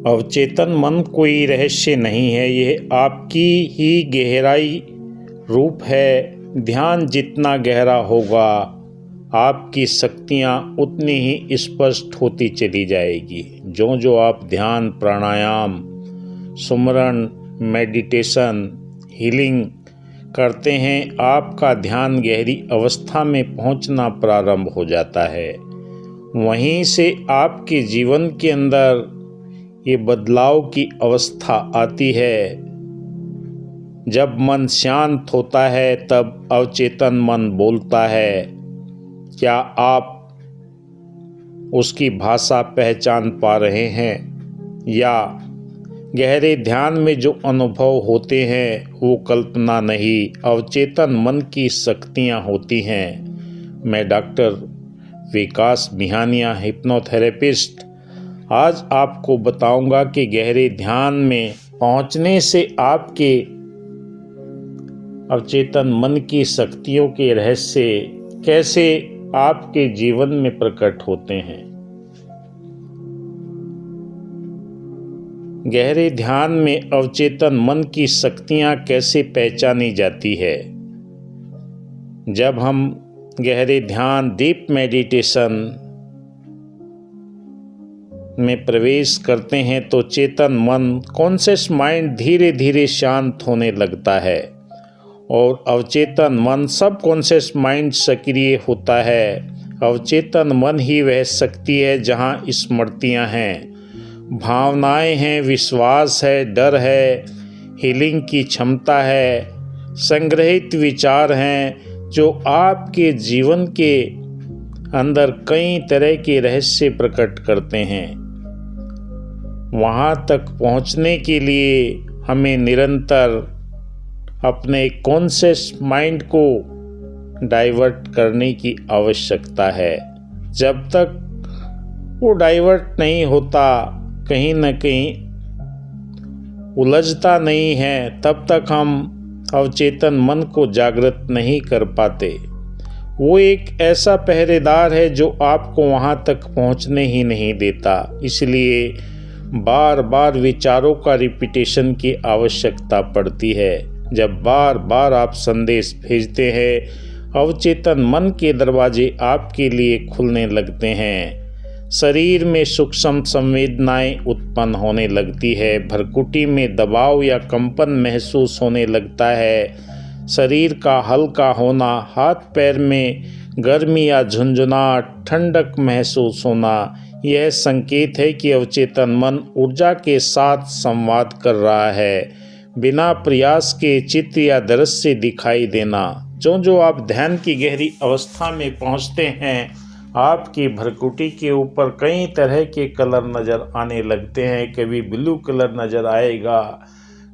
अवचेतन मन कोई रहस्य नहीं है, यह आपकी ही गहराई रूप है। ध्यान जितना गहरा होगा, आपकी शक्तियाँ उतनी ही स्पष्ट होती चली जाएगी। जो जो आप ध्यान, प्राणायाम, सुमरन, मेडिटेशन, हीलिंग करते हैं, आपका ध्यान गहरी अवस्था में पहुंचना प्रारंभ हो जाता है। वहीं से आपके जीवन के अंदर ये बदलाव की अवस्था आती है। जब मन शांत होता है तब अवचेतन मन बोलता है। क्या आप उसकी भाषा पहचान पा रहे हैं? या गहरे ध्यान में जो अनुभव होते हैं वो कल्पना नहीं, अवचेतन मन की शक्तियाँ होती हैं। मैं डॉक्टर विकास बिहानिया, हिप्नोथेरेपिस्ट, आज आपको बताऊंगा कि गहरे ध्यान में पहुंचने से आपके अवचेतन मन की शक्तियों के रहस्य कैसे आपके जीवन में प्रकट होते हैं। गहरे ध्यान में अवचेतन मन की शक्तियां कैसे पहचानी जाती है? जब हम गहरे ध्यान, डीप मेडिटेशन में प्रवेश करते हैं तो चेतन मन, कॉन्शियस माइंड धीरे धीरे शांत होने लगता है और अवचेतन मन, सब कॉन्शियस माइंड सक्रिय होता है। अवचेतन मन ही वह शक्ति है जहाँ स्मृतियाँ हैं, भावनाएं हैं, विश्वास है, डर है, हीलिंग की क्षमता है, संग्रहित विचार हैं, जो आपके जीवन के अंदर कई तरह के रहस्य प्रकट करते हैं। वहाँ तक पहुँचने के लिए हमें निरंतर अपने कॉन्शियस माइंड को डाइवर्ट करने की आवश्यकता है। जब तक वो डाइवर्ट नहीं होता, कहीं न कहीं उलझता नहीं है, तब तक हम अवचेतन मन को जागृत नहीं कर पाते। वो एक ऐसा पहरेदार है जो आपको वहाँ तक पहुँचने ही नहीं देता। इसलिए बार बार विचारों का रिपीटेशन की आवश्यकता पड़ती है। जब बार बार आप संदेश भेजते हैं, अवचेतन मन के दरवाजे आपके लिए खुलने लगते हैं। शरीर में सूक्ष्म संवेदनाएं उत्पन्न होने लगती है, भ्रुकुटी में दबाव या कंपन महसूस होने लगता है, शरीर का हल्का होना, हाथ पैर में गर्मी या झुंझुनाहट, ठंडक महसूस होना, यह संकेत है कि अवचेतन मन ऊर्जा के साथ संवाद कर रहा है। बिना प्रयास के चित्र या दृश्य दिखाई देना। जो जो आप ध्यान की गहरी अवस्था में पहुंचते हैं, आपकी भ्रुकुटी के ऊपर कई तरह के कलर नज़र आने लगते हैं। कभी ब्लू कलर नज़र आएगा,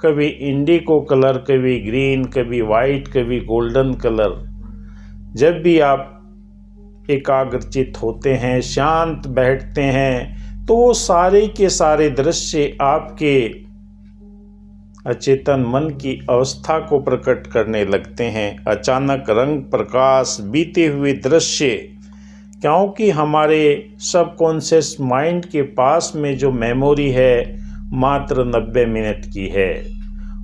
कभी इंडिगो कलर, कभी ग्रीन, कभी वाइट, कभी गोल्डन कलर। जब भी आप एकाग्रचित होते हैं, शांत बैठते हैं, तो वो सारे के सारे दृश्य आपके अचेतन मन की अवस्था को प्रकट करने लगते हैं। अचानक रंग, प्रकाश, बीते हुए दृश्य, क्योंकि हमारे सबकॉन्शियस माइंड के पास में जो मेमोरी है मात्र 90 मिनट की है,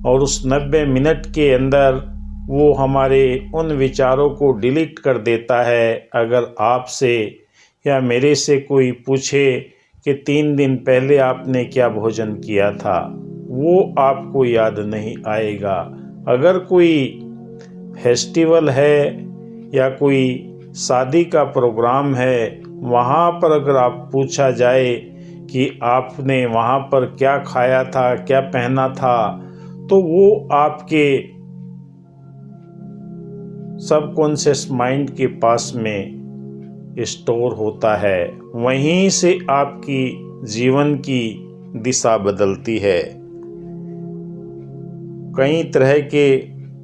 और उस 90 मिनट के अंदर वो हमारे उन विचारों को डिलीट कर देता है। अगर आपसे या मेरे से कोई पूछे कि 3 दिन पहले आपने क्या भोजन किया था, वो आपको याद नहीं आएगा। अगर कोई फेस्टिवल है या कोई शादी का प्रोग्राम है, वहाँ पर अगर आप पूछा जाए कि आपने वहाँ पर क्या खाया था, क्या पहना था, तो वो आपके सबकॉन्शियस माइंड के पास में स्टोर होता है। वहीं से आपकी जीवन की दिशा बदलती है। कई तरह के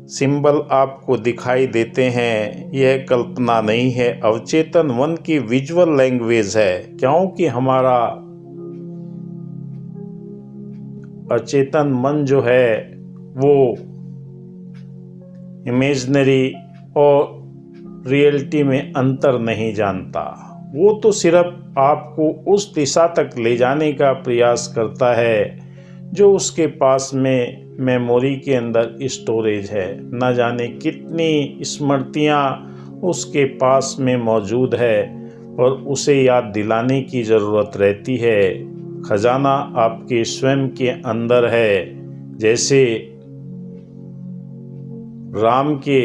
सिंबल आपको दिखाई देते हैं, यह कल्पना नहीं है, अवचेतन मन की विजुअल लैंग्वेज है। क्योंकि हमारा अचेतन मन जो है वो इमेजिनरी और रियलिटी में अंतर नहीं जानता। वो तो सिर्फ आपको उस दिशा तक ले जाने का प्रयास करता है जो उसके पास में मेमोरी के अंदर स्टोरेज है। न जाने कितनी स्मृतियाँ उसके पास में मौजूद है और उसे याद दिलाने की ज़रूरत रहती है। खजाना आपके स्वयं के अंदर है। जैसे राम के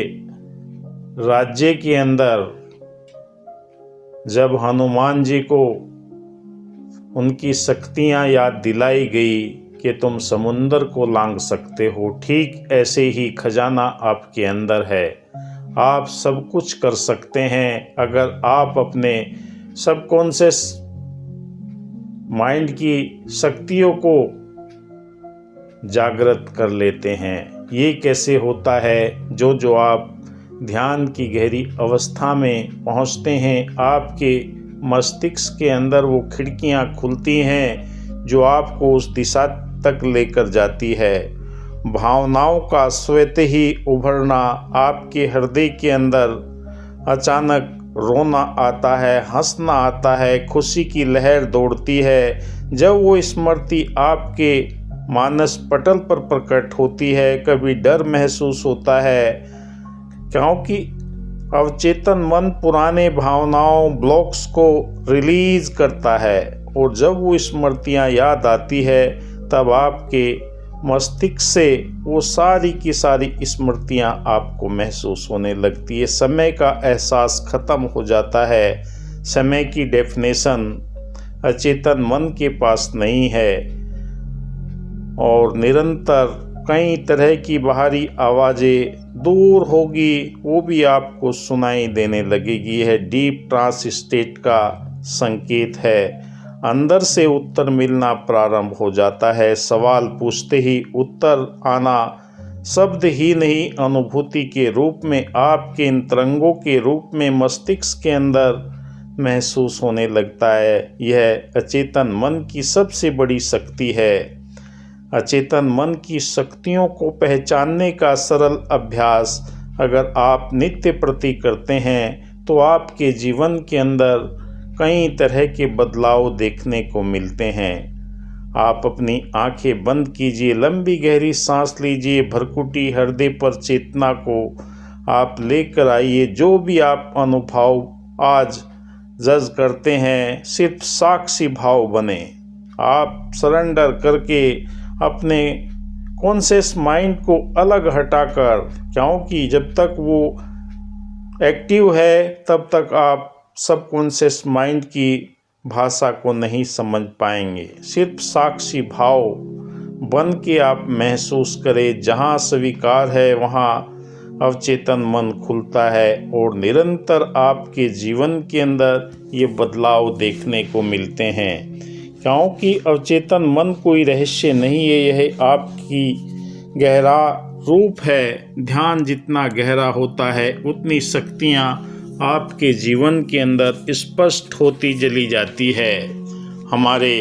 राज्य के अंदर जब हनुमान जी को उनकी शक्तियाँ याद दिलाई गई कि तुम समुंदर को लांघ सकते हो, ठीक ऐसे ही खजाना आपके अंदर है। आप सब कुछ कर सकते हैं अगर आप अपने सबकॉन्शियस माइंड की शक्तियों को जागृत कर लेते हैं। ये कैसे होता है? जो आप ध्यान की गहरी अवस्था में पहुंचते हैं, आपके मस्तिष्क के अंदर वो खिड़कियां खुलती हैं जो आपको उस दिशा तक लेकर जाती है। भावनाओं का स्वतः ही उभरना, आपके हृदय के अंदर अचानक रोना आता है, हंसना आता है, खुशी की लहर दौड़ती है जब वो स्मृति आपके मानस पटल पर प्रकट होती है। कभी डर महसूस होता है क्योंकि अवचेतन मन पुराने भावनाओं ब्लॉक्स को रिलीज करता है, और जब वो स्मृतियाँ याद आती है तब आपके मस्तिष्क से वो सारी की सारी स्मृतियाँ आपको महसूस होने लगती है। समय का एहसास खत्म हो जाता है। समय की डेफिनेशन अचेतन मन के पास नहीं है, और निरंतर कई तरह की बाहरी आवाज़ें दूर होगी, वो भी आपको सुनाई देने लगेगी। है डीप ट्रांस स्टेट का संकेत है। अंदर से उत्तर मिलना प्रारंभ हो जाता है। सवाल पूछते ही उत्तर आना शब्द ही नहीं, अनुभूति के रूप में आपके इन तरंगों के रूप में मस्तिष्क के अंदर महसूस होने लगता है। यह अचेतन मन की सबसे बड़ी शक्ति है। अचेतन मन की शक्तियों को पहचानने का सरल अभ्यास अगर आप नित्य प्रति करते हैं तो आपके जीवन के अंदर कई तरह के बदलाव देखने को मिलते हैं। आप अपनी आंखें बंद कीजिए, लंबी गहरी सांस लीजिए, भरकुटी हृदय पर चेतना को आप लेकर आइए। जो भी आप अनुभव आज जज करते हैं, सिर्फ साक्षी भाव बने। आप सरेंडर करके अपने कॉन्शियस माइंड को अलग हटाकर, क्योंकि जब तक वो एक्टिव है तब तक आप सबकॉन्शियस माइंड की भाषा को नहीं समझ पाएंगे। सिर्फ साक्षी भाव बन के आप महसूस करें। जहाँ स्वीकार है वहाँ अवचेतन मन खुलता है, और निरंतर आपके जीवन के अंदर ये बदलाव देखने को मिलते हैं। क्योंकि अवचेतन मन कोई रहस्य नहीं है, यह आपकी गहरा रूप है। ध्यान जितना गहरा होता है उतनी शक्तियाँ आपके जीवन के अंदर स्पष्ट होती चली जाती है। हमारे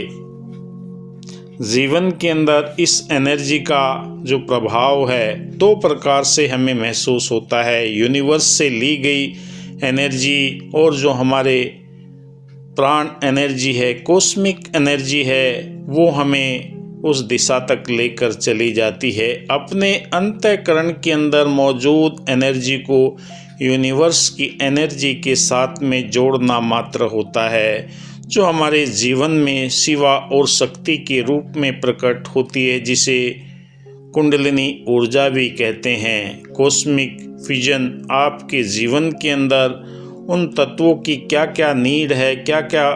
जीवन के अंदर इस एनर्जी का जो प्रभाव है दो प्रकार से हमें महसूस होता है। यूनिवर्स से ली गई एनर्जी, और जो हमारे प्राण एनर्जी है, कॉस्मिक एनर्जी है, वो हमें उस दिशा तक लेकर चली जाती है। अपने अंतःकरण के अंदर मौजूद एनर्जी को यूनिवर्स की एनर्जी के साथ में जोड़ना मात्र होता है, जो हमारे जीवन में शिवा और शक्ति के रूप में प्रकट होती है, जिसे कुंडलिनी ऊर्जा भी कहते हैं। कॉस्मिक फिजन आपके जीवन के अंदर उन तत्वों की क्या क्या नीड है, क्या क्या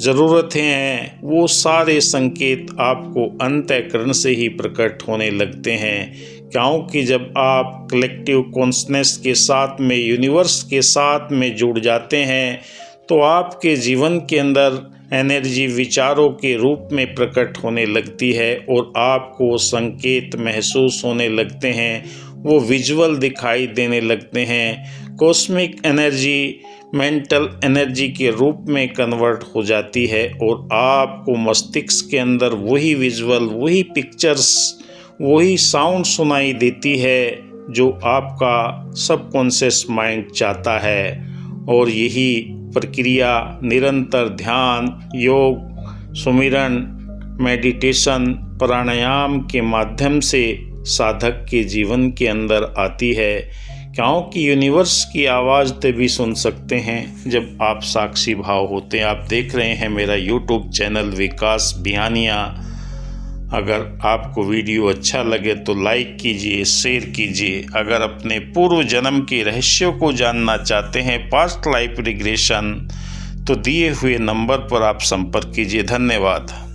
ज़रूरतें हैं, वो सारे संकेत आपको अंतःकरण से ही प्रकट होने लगते हैं। क्योंकि जब आप कलेक्टिव कॉन्शसनेस के साथ में, यूनिवर्स के साथ में जुड़ जाते हैं, तो आपके जीवन के अंदर एनर्जी विचारों के रूप में प्रकट होने लगती है, और आपको संकेत महसूस होने लगते हैं, वो विजुअल दिखाई देने लगते हैं। कॉस्मिक एनर्जी मेंटल एनर्जी के रूप में कन्वर्ट हो जाती है, और आपको मस्तिष्क के अंदर वही विजुअल, वही पिक्चर्स, वही साउंड सुनाई देती है जो आपका सबकॉन्शियस माइंड चाहता है। और यही प्रक्रिया निरंतर ध्यान, योग, सुमिरन, मेडिटेशन, प्राणायाम के माध्यम से साधक के जीवन के अंदर आती है, क्योंकि यूनिवर्स की आवाज़ तभी सुन सकते हैं जब आप साक्षी भाव होते हैं। आप देख रहे हैं मेरा यूट्यूब चैनल विकास बिहानिया। अगर आपको वीडियो अच्छा लगे तो लाइक कीजिए, शेयर कीजिए। अगर अपने पूर्व जन्म के रहस्यों को जानना चाहते हैं, पास्ट लाइफ रिग्रेशन, तो दिए हुए नंबर पर आप संपर्क कीजिए। धन्यवाद।